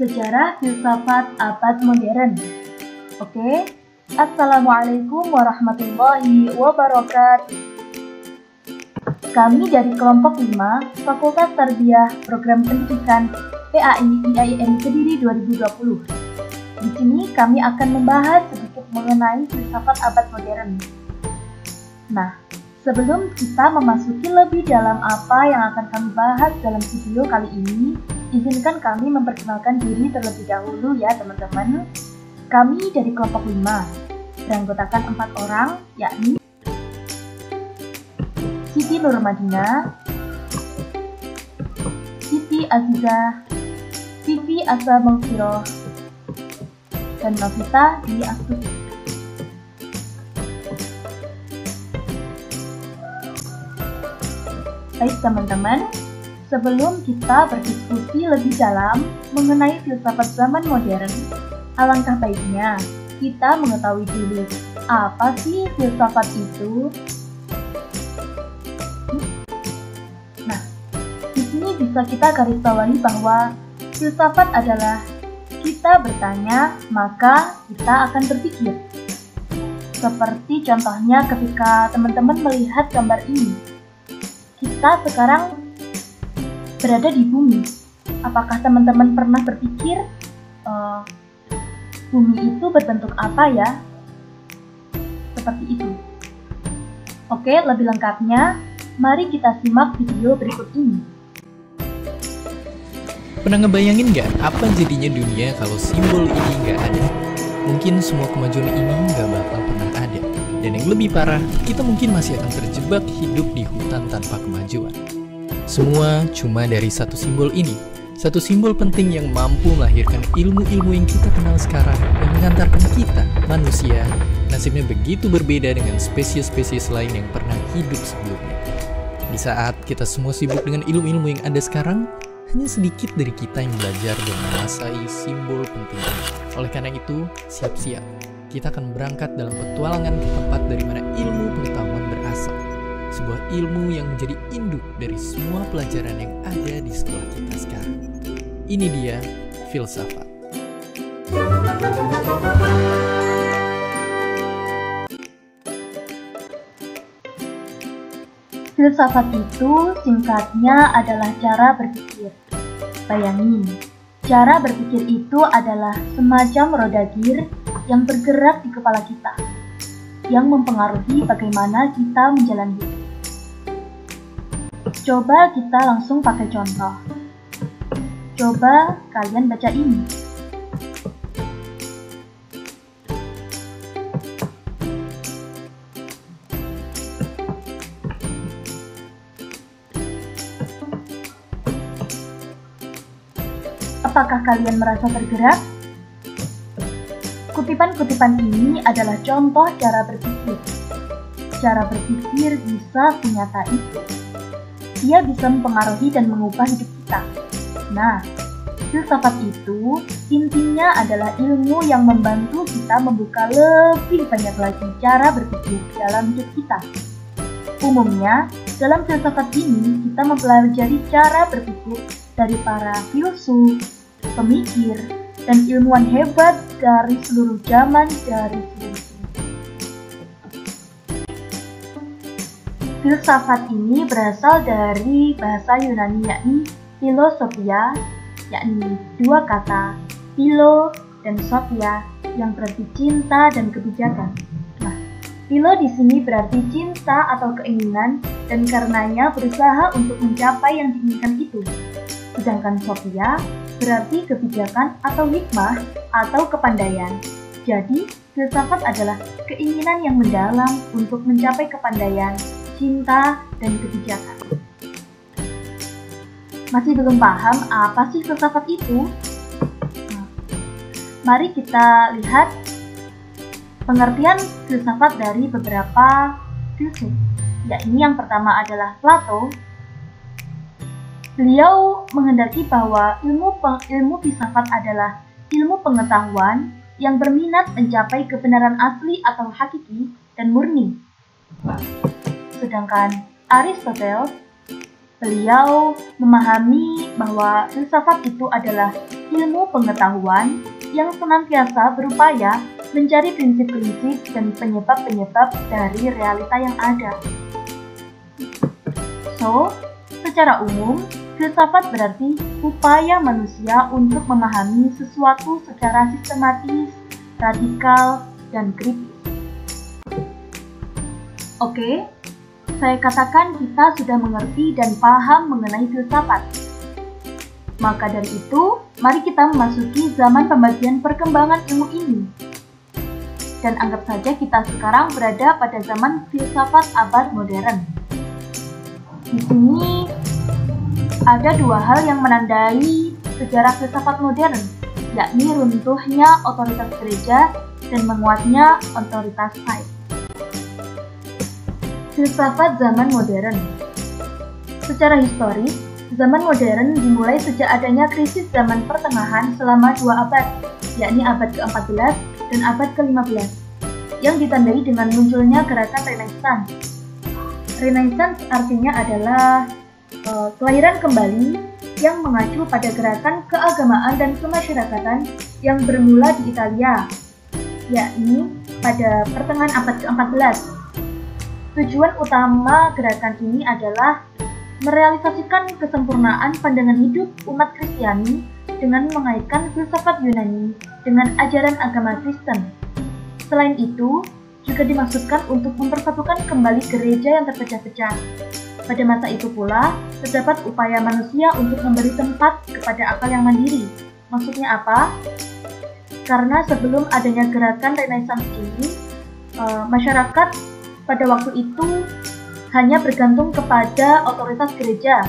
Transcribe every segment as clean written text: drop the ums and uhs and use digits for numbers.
Sejarah filsafat abad modern. Oke, Assalamualaikum warahmatullahi wabarakatuh. Kami dari kelompok 5, Fakultas Tarbiyah Program Pendidikan PAI IAIN Kediri 2020. Di sini kami akan membahas sedikit mengenai filsafat abad modern. Nah, sebelum kita memasuki lebih dalam apa yang akan kami bahas dalam video kali ini, izinkan kami memperkenalkan diri terlebih dahulu ya teman-teman. Kami dari kelompok 5, beranggotakan 4 orang, yakni Siti Nurmadina, Siti Azizah, Vivi Asa Maghfirah, dan Novita Dwi Astuti. Baik teman-teman, sebelum kita berdiskusi lebih dalam mengenai filsafat zaman modern, alangkah baiknya kita mengetahui dulu apa sih filsafat itu. Nah, di sini bisa kita garis bawahi bahwa filsafat adalah kita bertanya, maka kita akan berpikir. Seperti contohnya ketika teman-teman melihat gambar ini. Kita sekarang berada di bumi. Apakah teman-teman pernah berpikir bumi itu berbentuk apa ya? Seperti itu. Oke, lebih lengkapnya, mari kita simak video berikut ini. Pernah ngebayangin nggak apa jadinya dunia kalau simbol ini nggak ada? Mungkin semua kemajuan ini nggak bakal pernah ada. Dan yang lebih parah, kita mungkin masih akan terjebak hidup di hutan tanpa kemajuan. Semua cuma dari satu simbol ini. Satu simbol penting yang mampu melahirkan ilmu-ilmu yang kita kenal sekarang dan mengantarkan kita, manusia, nasibnya begitu berbeda dengan spesies-spesies lain yang pernah hidup sebelumnya. Di saat kita semua sibuk dengan ilmu-ilmu yang ada sekarang, hanya sedikit dari kita yang belajar dan menguasai simbol penting ini. Oleh karena itu, siap-siap. Kita akan berangkat dalam petualangan ke tempat dari mana ilmu pengetahuan berasal. Sebuah ilmu yang menjadi induk dari semua pelajaran yang ada di sekolah kita sekarang. Ini dia filsafat. Filsafat itu singkatnya adalah cara berpikir. Bayangin, cara berpikir itu adalah semacam roda gir yang bergerak di kepala kita, yang mempengaruhi bagaimana kita menjalani hidup. Coba kita langsung pakai contoh. Coba kalian baca ini. Apakah kalian merasa tergerak? Kutipan-kutipan ini adalah contoh cara berpikir. Cara berpikir bisa senyata itu. Dia bisa mempengaruhi dan mengubah hidup kita. Nah, filsafat itu intinya adalah ilmu yang membantu kita membuka lebih banyak lagi cara berpikir dalam hidup kita. Umumnya, dalam filsafat ini kita mempelajari cara berpikir dari para filsuf, pemikir, dan ilmuwan hebat dari seluruh zaman, dari seluruh dunia. Filsafat ini berasal dari bahasa Yunani yakni philosophia, yakni dua kata philo dan sophia yang berarti cinta dan kebijakan. Nah, philo di sini berarti cinta atau keinginan dan karenanya berusaha untuk mencapai yang diinginkan itu. Sedangkan sophia berarti kebijakan atau hikmah atau kepandaian. Jadi, filsafat adalah keinginan yang mendalam untuk mencapai kepandaian, cinta, dan kebijakan. Masih belum paham apa sih filsafat itu? Nah, mari kita lihat pengertian filsafat dari beberapa filsuf. Yakni yang pertama adalah Plato. Beliau menghendaki bahwa ilmu filsafat adalah ilmu pengetahuan yang berminat mencapai kebenaran asli atau hakiki dan murni. Sedangkan Aristoteles Beliau memahami bahwa filsafat itu adalah ilmu pengetahuan yang senantiasa berupaya mencari prinsip-prinsip dan penyebab-penyebab dari realita yang ada. So, secara umum, filsafat berarti upaya manusia untuk memahami sesuatu secara sistematis, radikal, dan kritis. Oke, saya katakan kita sudah mengerti dan paham mengenai filsafat. Maka dari itu, mari kita memasuki zaman pembagian perkembangan ilmu ini. Dan anggap saja kita sekarang berada pada zaman filsafat abad modern. Di sini ada dua hal yang menandai sejarah filsafat modern, yakni runtuhnya otoritas gereja dan menguatnya otoritas sains. Filsafat zaman modern. Secara historis, zaman modern dimulai sejak adanya krisis zaman pertengahan selama 2 abad, yakni abad ke-14 dan abad ke-15, yang ditandai dengan munculnya gerakan Renaissance. Renaissance artinya adalah kelahiran kembali yang mengacu pada gerakan keagamaan dan kemasyarakatan yang bermula di Italia, yakni pada pertengahan abad ke-14. Tujuan utama gerakan ini adalah merealisasikan kesempurnaan pandangan hidup umat Kristiani dengan mengaitkan filsafat Yunani dengan ajaran agama Kristen. Selain itu, juga dimaksudkan untuk mempersatukan kembali gereja yang terpecah-pecah. Pada masa itu pula, terdapat upaya manusia untuk memberi tempat kepada akal yang mandiri. Maksudnya apa? Karena sebelum adanya gerakan Renaissance ini, masyarakat pada waktu itu hanya bergantung kepada otoritas gereja,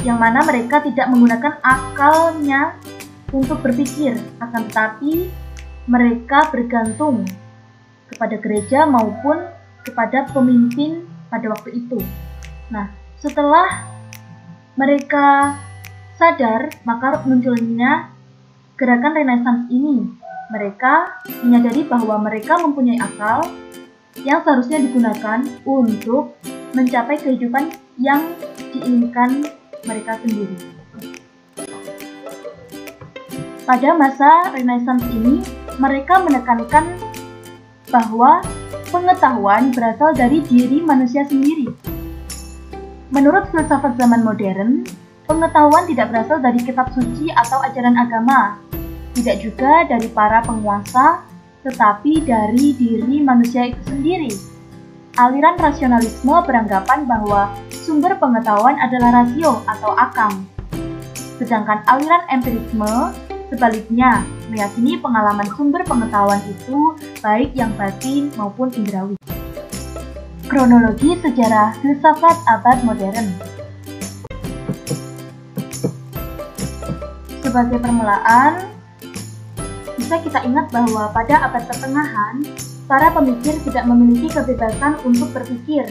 yang mana mereka tidak menggunakan akalnya untuk berpikir, akan tetapi mereka bergantung kepada gereja maupun kepada pemimpin pada waktu itu. Nah, setelah mereka sadar, maka munculnya gerakan Renaissance ini. Mereka menyadari bahwa mereka mempunyai akal yang seharusnya digunakan untuk mencapai kehidupan yang diinginkan mereka sendiri. Pada masa Renaissance ini, mereka menekankan bahwa pengetahuan berasal dari diri manusia sendiri. Menurut filsafat zaman modern, pengetahuan tidak berasal dari kitab suci atau ajaran agama, tidak juga dari para penguasa, tetapi dari diri manusia itu sendiri. Aliran rasionalisme beranggapan bahwa sumber pengetahuan adalah rasio atau akal. Sedangkan aliran empirisme sebaliknya meyakini pengalaman sumber pengetahuan itu baik yang batin maupun indrawi. Kronologi sejarah filsafat abad modern. Sebagai permulaan, bisa kita ingat bahwa pada abad pertengahan, para pemikir tidak memiliki kebebasan untuk berpikir,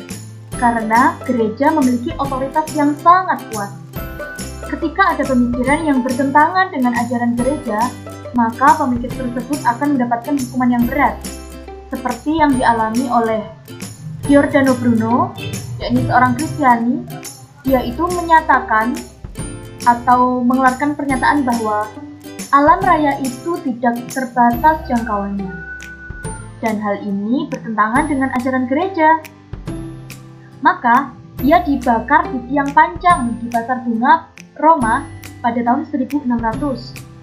karena gereja memiliki otoritas yang sangat kuat. Ketika ada pemikiran yang bertentangan dengan ajaran gereja, maka pemikir tersebut akan mendapatkan hukuman yang berat, seperti yang dialami oleh Giordano Bruno, yakni seorang Kristiani, yaitu menyatakan atau mengeluarkan pernyataan bahwa alam raya itu tidak terbatas jangkauannya, dan hal ini bertentangan dengan ajaran gereja. Maka, ia dibakar di tiang pancang di Pasar Bunga, Roma pada tahun 1600.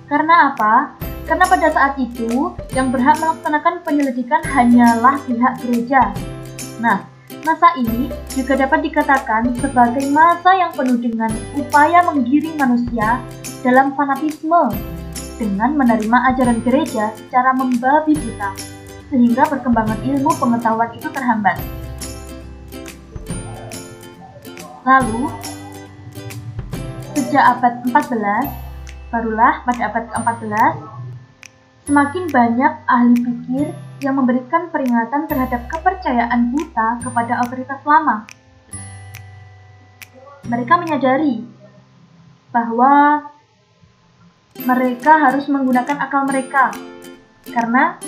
Karena apa? Karena pada saat itu, yang berhak melaksanakan penyelidikan hanyalah pihak gereja. Nah, masa ini juga dapat dikatakan sebagai masa yang penuh dengan upaya menggiring manusia dalam fanatisme, dengan menerima ajaran gereja secara membabi buta, sehingga perkembangan ilmu pengetahuan itu terhambat. Lalu, sejak abad 14, barulah pada abad ke-14, semakin banyak ahli pikir yang memberikan peringatan terhadap kepercayaan buta kepada otoritas lama. Mereka menyadari bahwa mereka harus menggunakan akal mereka, karena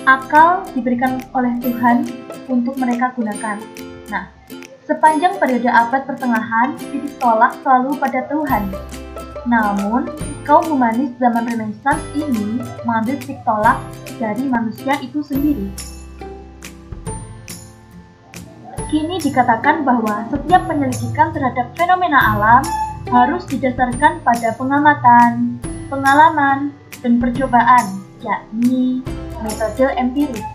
akal diberikan oleh Tuhan untuk mereka gunakan. Nah, Sepanjang periode abad pertengahan, titik tolak selalu pada Tuhan. Namun, kaum humanis zaman Renaissance ini mengambil titik tolak dari manusia itu sendiri. Kini dikatakan bahwa setiap penyelidikan terhadap fenomena alam harus didasarkan pada pengamatan, pengalaman, dan percobaan, yakni metode empiris.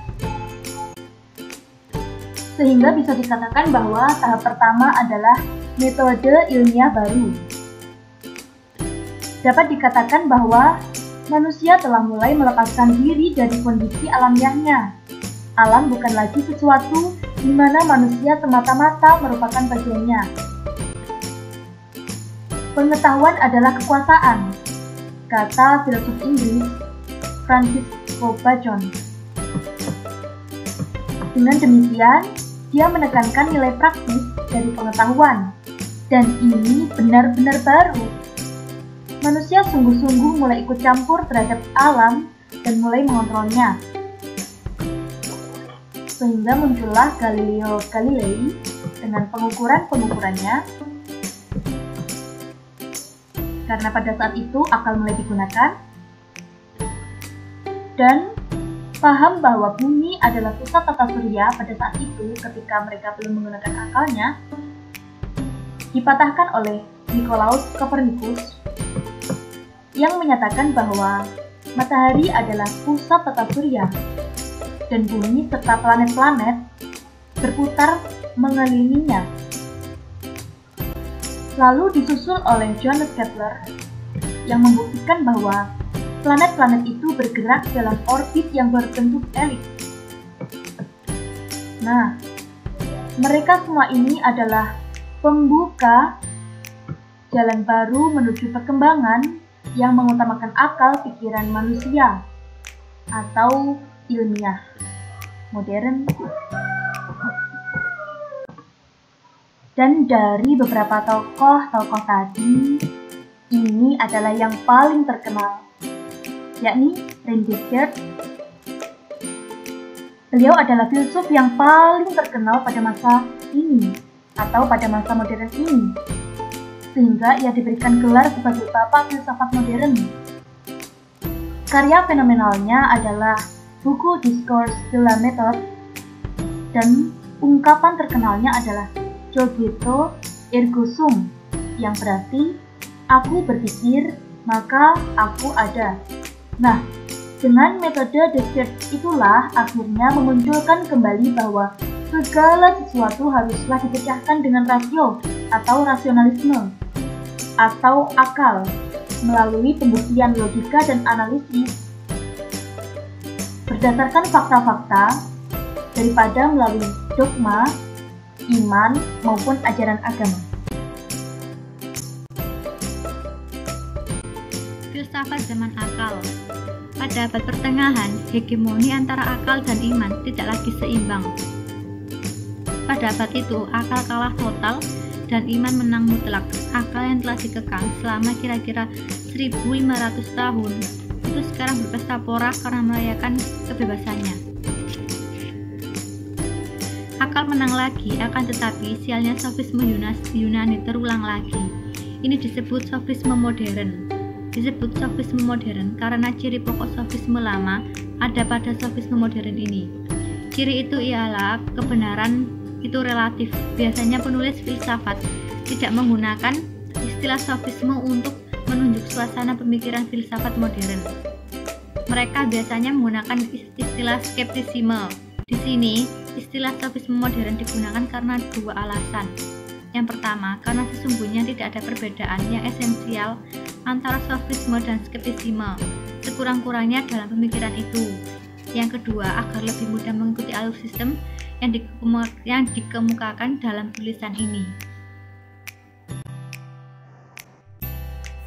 Sehingga bisa dikatakan bahwa tahap pertama adalah metode ilmiah baru. Dapat dikatakan bahwa manusia telah mulai melepaskan diri dari kondisi alamiahnya. Alam bukan lagi sesuatu di mana manusia semata-mata merupakan bagiannya. Pengetahuan adalah kekuasaan, kata filsuf Inggris Francis Bacon. Dengan demikian, dia menekankan nilai praktis dari pengetahuan, dan ini benar-benar baru. Manusia sungguh-sungguh mulai ikut campur terhadap alam dan mulai mengontrolnya. Sehingga muncullah Galileo Galilei dengan pengukuran-pengukurannya. Karena pada saat itu akal mulai digunakan, dan paham bahwa bumi adalah pusat tata surya pada saat itu ketika mereka belum menggunakan akalnya, dipatahkan oleh Nicolaus Copernicus yang menyatakan bahwa matahari adalah pusat tata surya dan bumi serta planet-planet berputar mengelilinginya. Lalu disusul oleh Johannes Kepler yang membuktikan bahwa planet-planet itu bergerak dalam orbit yang berbentuk elips. Nah, mereka semua ini adalah pembuka jalan baru menuju perkembangan yang mengutamakan akal pikiran manusia atau ilmiah modern. Dan dari beberapa tokoh-tokoh tadi, ini adalah yang paling terkenal, yakni René Descartes. Beliau adalah filsuf yang paling terkenal pada masa ini atau pada masa modern ini, sehingga ia diberikan gelar sebagai Bapak Filsafat Modern. Karya fenomenalnya adalah buku Discours de la Méthode, dan ungkapan terkenalnya adalah Cogito ergo sum, yang berarti aku berpikir maka aku ada. Nah, dengan metode Descartes itulah akhirnya memunculkan kembali bahwa segala sesuatu haruslah dipecahkan dengan rasio atau rasionalisme atau akal melalui pembuktian logika dan analisis berdasarkan fakta-fakta daripada melalui dogma, iman, maupun ajaran agama. Filsafat zaman akal. Pada abad pertengahan, hegemoni antara akal dan iman tidak lagi seimbang. Pada abad itu, akal kalah total dan iman menang mutlak. Akal yang telah dikekang selama kira-kira 1500 tahun itu sekarang berpesta pora karena merayakan kebebasannya. Akal menang lagi, akan tetapi sialnya sofisme Yunani terulang lagi. Ini disebut sofisme modern. Disebut sofisme modern karena ciri pokok sofisme lama ada pada sofisme modern ini. Ciri itu ialah kebenaran itu relatif. Biasanya penulis filsafat tidak menggunakan istilah sofisme untuk menunjuk suasana pemikiran filsafat modern. Mereka biasanya menggunakan istilah skeptisisme. Di sini, istilah sofisme modern digunakan karena dua alasan. Yang pertama, karena sesungguhnya tidak ada perbedaan yang esensial antara sofisme dan skeptisisme, sekurang-kurangnya dalam pemikiran itu. Yang kedua, agar lebih mudah mengikuti alur sistem yang dikemukakan dalam tulisan ini.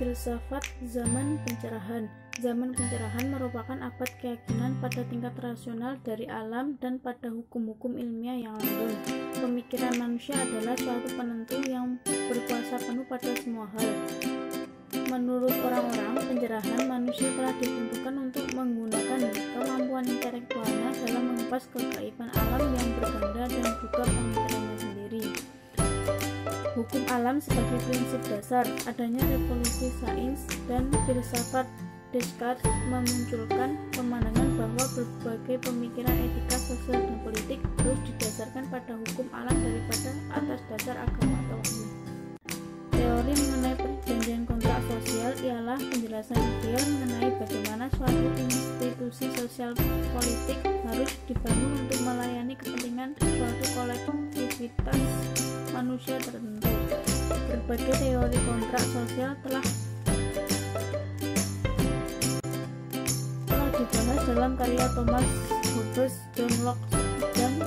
Filsafat zaman pencerahan. Zaman pencerahan merupakan abad keyakinan pada tingkat rasional dari alam dan pada hukum-hukum ilmiah yang langgeng. Pemikiran manusia adalah suatu penentu yang berkuasa penuh pada semua hal. Menurut orang-orang pencerahan, manusia telah ditentukan untuk menggunakan kemampuan intelektualnya dalam mengupas kegaiban alam yang berganda dan juga pemikirannya sendiri. hukum alam sebagai prinsip dasar. Adanya revolusi sains dan filsafat Descartes memunculkan pemandangan bahwa berbagai pemikiran etika, sosial, dan politik harus didasarkan pada hukum alam daripada atas dasar agama atau wahyu. Teori mengenai perjanjian kontrak sosial ialah penjelasan ideal mengenai bagaimana suatu institusi sosial politik harus dibangun untuk melayani kepentingan suatu kolektivitas manusia tertentu. Berbagai teori kontrak sosial telah dibahas dalam karya Thomas Hobbes, John Locke, dan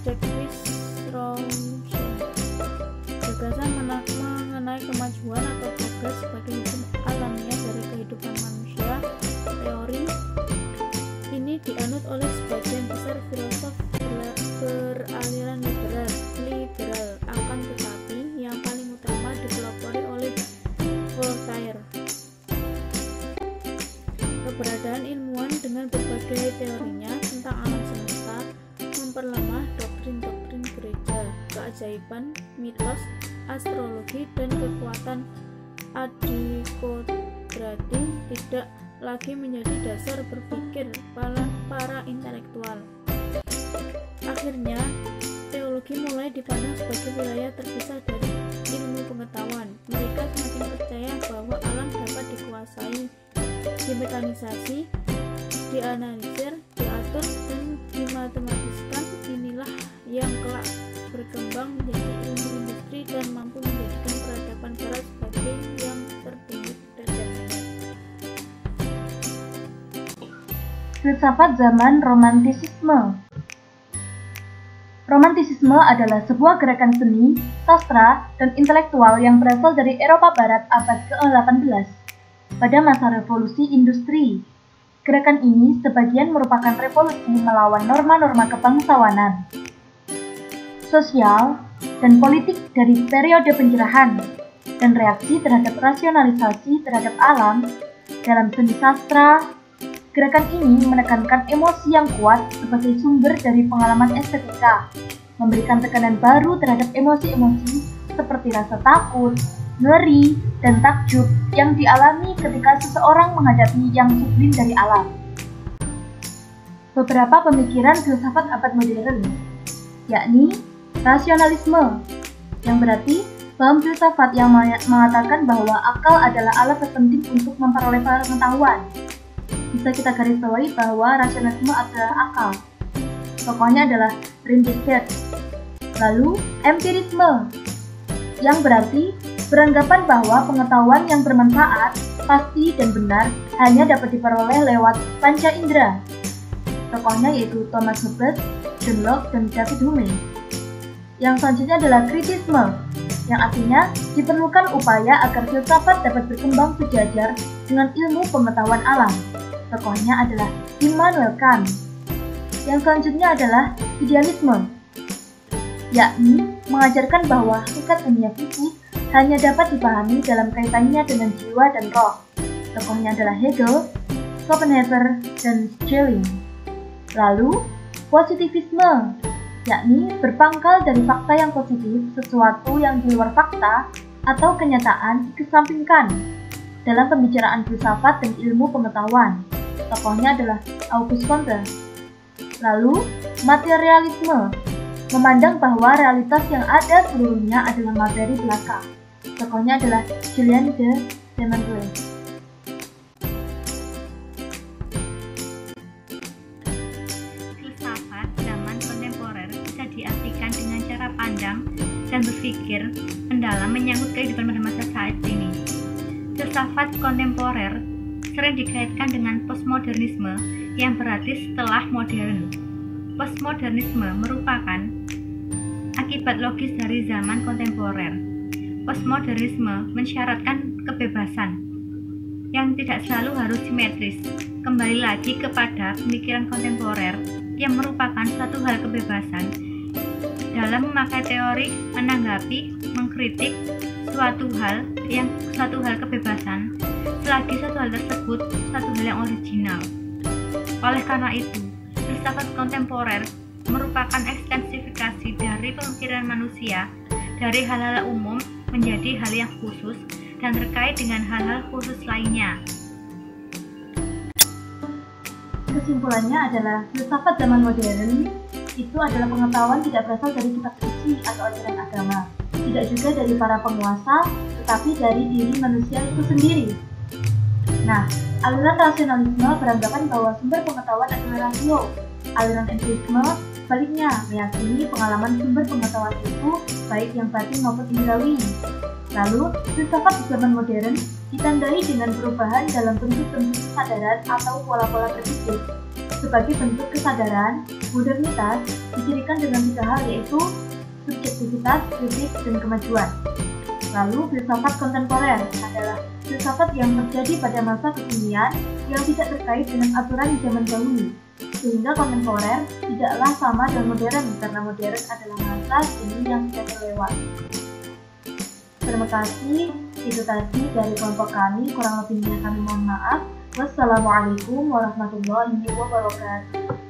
Jacques Rousseau. Gagasan mengenai kemajuan atau progres sebagai hukum alamiah dari kehidupan manusia. Teori ini dianut oleh sebagian besar filosof beraliran liberal, akan tetapi yang paling utama dipelopori oleh Voltaire. Keberadaan ilmuwan dengan berbagai teorinya tentang alam semesta memperlemah doktrin-doktrin gereja, keajaiban, mitos, astrologi, dan kekuatan adikodrati tidak lagi menjadi dasar berpikir para intelektual. Akhirnya, teologi mulai dipandang sebagai wilayah terpisah dari ilmu pengetahuan. Mereka semakin percaya bahwa alam dapat dikuasai, dimekanisasi, dianalisir, diatur, dan dimatematiskan. Inilah yang kelak berkembang menjadi ilmu industri dan mampu menjadikan peradaban barat sebagai yang tertinggi derajatnya. Filsafat zaman Romantisisme. Romantisisme adalah sebuah gerakan seni, sastra, dan intelektual yang berasal dari Eropa Barat abad ke-18 pada masa revolusi industri. Gerakan ini sebagian merupakan revolusi melawan norma-norma kebangsawanan, sosial, dan politik dari periode pencerahan, dan reaksi terhadap rasionalisasi terhadap alam dalam seni sastra. Gerakan ini menekankan emosi yang kuat sebagai sumber dari pengalaman estetika, memberikan tekanan baru terhadap emosi-emosi seperti rasa takut, ngeri, dan takjub yang dialami ketika seseorang menghadapi yang sublim dari alam. Beberapa pemikiran filsafat abad modern, yakni rasionalisme, yang berarti paham filsafat yang mengatakan bahwa akal adalah alat terpenting untuk memperoleh pengetahuan. Bisa kita garis bawahi bahwa rasionalisme adalah akal. Tokohnya adalah René Descartes. Lalu, empirisme, yang berarti beranggapan bahwa pengetahuan yang bermanfaat, pasti, dan benar hanya dapat diperoleh lewat panca indera. Tokohnya yaitu Thomas Hobbes, John Locke, dan David Hume. Yang selanjutnya adalah kritisme, yang artinya diperlukan upaya agar filsafat dapat berkembang sejajar dengan ilmu pengetahuan alam. Tokohnya adalah Immanuel Kant. Yang selanjutnya adalah idealisme, yakni mengajarkan bahwa hakikat dunia fisik hanya dapat dipahami dalam kaitannya dengan jiwa dan roh. Tokohnya adalah Hegel, Schopenhauer, dan Schelling. Lalu, positivisme, yakni berpangkal dari fakta yang positif, sesuatu yang di luar fakta atau kenyataan dikesampingkan dalam pembicaraan filsafat dan ilmu pengetahuan. Tokohnya adalah Auguste Comte. Lalu, materialisme, memandang bahwa realitas yang ada seluruhnya adalah materi belaka. Tokohnya adalah Julien de Simondon. Filsafat zaman kontemporer bisa diartikan dengan cara pandang dan berpikir mendalam menyangkut kehidupan pada masa saat ini. Filsafat kontemporer sering dikaitkan dengan postmodernisme yang berarti setelah modern. Postmodernisme merupakan akibat logis dari zaman kontemporer. Postmodernisme mensyaratkan kebebasan yang tidak selalu harus simetris. Kembali lagi kepada pemikiran kontemporer yang merupakan suatu hal kebebasan dalam memakai teori, menanggapi, mengkritik suatu hal kebebasan selagi suatu hal tersebut suatu hal yang original. Oleh karena itu, filsafat kontemporer merupakan ekstensifikasi dari pemikiran manusia dari hal-hal umum menjadi hal yang khusus dan terkait dengan hal-hal khusus lainnya. Kesimpulannya adalah filsafat zaman modern itu adalah pengetahuan tidak berasal dari kitab suci atau ajaran agama, tidak juga dari para penguasa, tetapi dari diri manusia itu sendiri. Nah, aliran rasionalisme beranggapan bahwa sumber pengetahuan adalah rasio. Aliran empirisme sebaliknya meyakini pengalaman sumber pengetahuan itu baik yang batin maupun indrawi. Lalu, filsafat di zaman modern ditandai dengan perubahan dalam bentuk-bentuk kesadaran atau pola-pola berpikir. Sebagai bentuk kesadaran, modernitas dicirikan dengan 3 hal, yaitu subjektivitas, kritik, dan kemajuan. Lalu, filsafat kontemporer adalah filsafat yang terjadi pada masa kekinian yang tidak terkait dengan aturan di zaman dahulu. Sehingga kontemporer tidaklah sama dengan modern, karena modern adalah masa kini yang sudah terlewat. Terima kasih, itu tadi dari kelompok kami, kurang lebihnya kami mohon maaf. Wassalamualaikum warahmatullahi wabarakatuh.